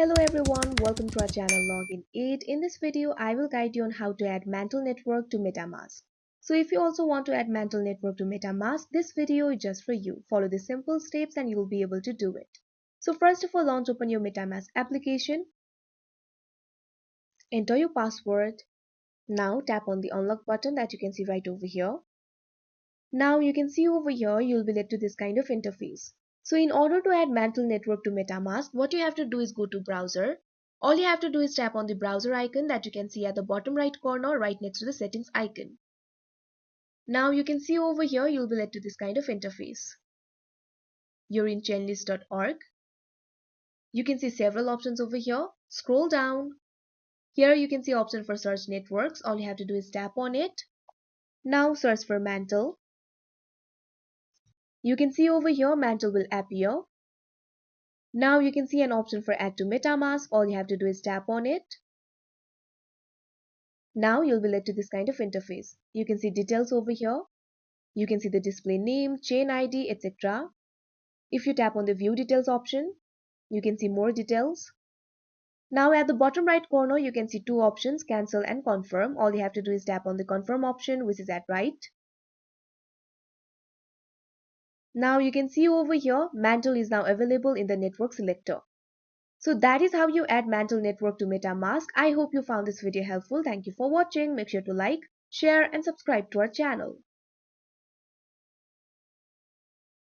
Hello everyone, welcome to our channel Login 8. In this video, I will guide you on how to add Mantle Network to MetaMask. So if you also want to add Mantle Network to MetaMask, this video is just for you. Follow the simple steps and you will be able to do it. So first of all, launch open your MetaMask application. Enter your password. Now tap on the unlock button that you can see right over here. Now you can see over here, you'll be led to this kind of interface. So in order to add Mantle Network to MetaMask, what you have to do is go to browser. All you have to do is tap on the browser icon that you can see at the bottom right corner right next to the settings icon. Now you can see over here, you'll be led to this kind of interface. You're in chainlist.org. You can see several options over here. Scroll down. Here you can see option for search networks. All you have to do is tap on it. Now search for Mantle. You can see over here Mantle will appear. Now you can see an option for add to MetaMask. All you have to do is tap on it. Now you'll be led to this kind of interface. You can see details over here. You can see the display name, chain ID, etc. If you tap on the view details option, you can see more details. Now at the bottom right corner, you can see two options, cancel and confirm. All you have to do is tap on the confirm option, which is at right. Now you can see over here, Mantle is now available in the network selector. So that is how you add Mantle Network to MetaMask. I hope you found this video helpful. Thank you for watching. Make sure to like, share and subscribe to our channel.